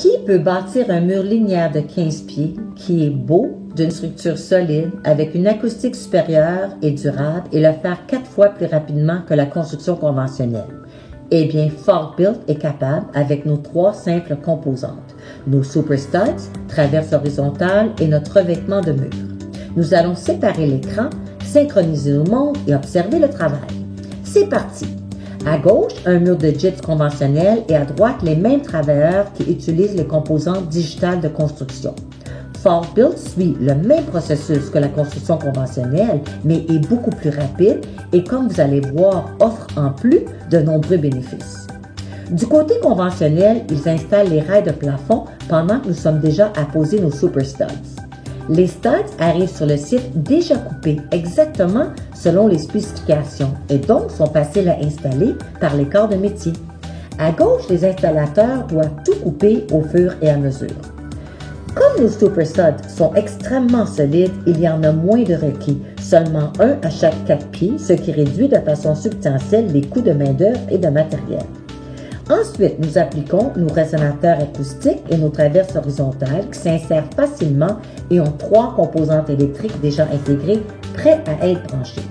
Qui peut bâtir un mur linéaire de 15 pieds qui est beau, d'une structure solide, avec une acoustique supérieure et durable et le faire 4 fois plus rapidement que la construction conventionnelle? Eh bien, Falkbuilt est capable avec nos 3 simples composantes, nos Super Studs, traverses horizontales et notre revêtement de mur. Nous allons séparer l'écran, synchroniser nos montres et observer le travail. C'est parti! À gauche, un mur de gyps conventionnel et à droite, les mêmes travailleurs qui utilisent les composantes digitales de construction. Falkbuilt suit le même processus que la construction conventionnelle, mais est beaucoup plus rapide et, comme vous allez voir, offre en plus de nombreux bénéfices. Du côté conventionnel, ils installent les rails de plafond pendant que nous sommes déjà à poser nos Super Studs. Les studs arrivent sur le site déjà coupés exactement selon les spécifications et donc sont faciles à installer par les corps de métier. À gauche, les installateurs doivent tout couper au fur et à mesure. Comme nos Super Studs sont extrêmement solides, il y en a moins de requis, seulement un à chaque 4 pieds, ce qui réduit de façon substantielle les coûts de main-d'œuvre et de matériel. Ensuite, nous appliquons nos résonateurs acoustiques et nos traverses horizontales qui s'insèrent facilement et ont 3 composantes électriques déjà intégrées, prêts à être branchées.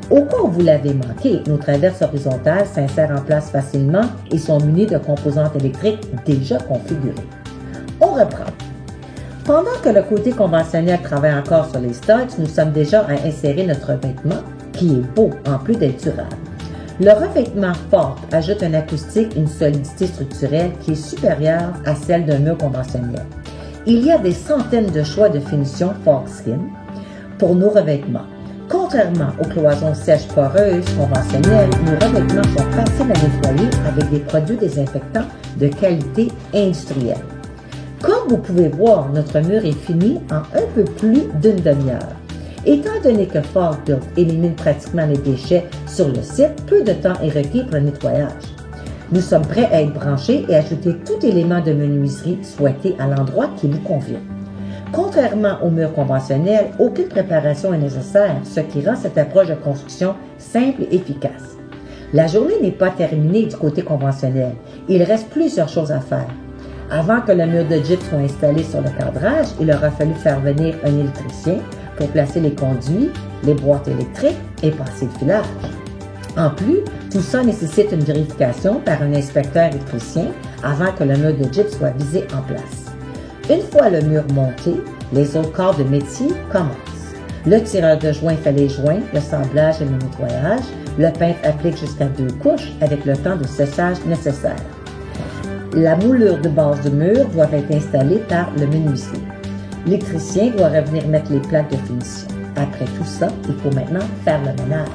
Au cas où vous l'avez manqué, nos traverses horizontales s'insèrent en place facilement et sont munies de composantes électriques déjà configurées. On reprend. Pendant que le côté conventionnel travaille encore sur les studs, nous sommes déjà à insérer notre revêtement qui est beau en plus d'être durable. Le revêtement Falk ajoute une acoustique et une solidité structurelle qui est supérieure à celle d'un mur conventionnel. Il y a des centaines de choix de finition Falk Skin pour nos revêtements. Contrairement aux cloisons sèches poreuses conventionnelles, nos revêtements sont faciles à nettoyer avec des produits désinfectants de qualité industrielle. Comme vous pouvez voir, notre mur est fini en un peu plus d'une demi-heure. Étant donné que Falkbuilt élimine pratiquement les déchets sur le site, peu de temps est requis pour le nettoyage. Nous sommes prêts à être branchés et ajouter tout élément de menuiserie souhaité à l'endroit qui vous convient. Contrairement au mur conventionnel, aucune préparation est nécessaire, ce qui rend cette approche de construction simple et efficace. La journée n'est pas terminée du côté conventionnel. Il reste plusieurs choses à faire. Avant que le mur de gyps soit installé sur le cadrage, il aura fallu faire venir un électricien pour placer les conduits, les boîtes électriques et passer le filage. En plus, tout ça nécessite une vérification par un inspecteur électricien avant que le mur de gyps soit visé en place. Une fois le mur monté, les autres corps de métier commencent. Le tireur de joint fait les joints, le sablage et le nettoyage. Le peintre applique jusqu'à 2 couches avec le temps de séchage nécessaire. La moulure de base du mur doit être installée par le menuisier. L'électricien doit revenir mettre les plaques de finition. Après tout ça, il faut maintenant faire le ménage.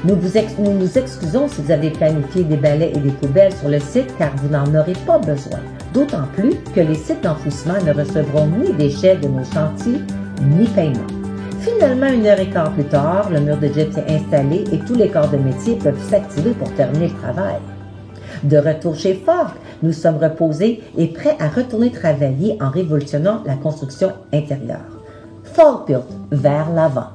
Nous nous excusons si vous avez planifié des balais et des poubelles sur le site car vous n'en aurez pas besoin. D'autant plus que les sites d'enfouissement ne recevront ni déchets de nos chantiers, ni paiement. Finalement, 1h15 plus tard, le mur de gyps est installé et tous les corps de métier peuvent s'activer pour terminer le travail. De retour chez Falk, nous sommes reposés et prêts à retourner travailler en révolutionnant la construction intérieure. Falkbuilt, vers l'avant.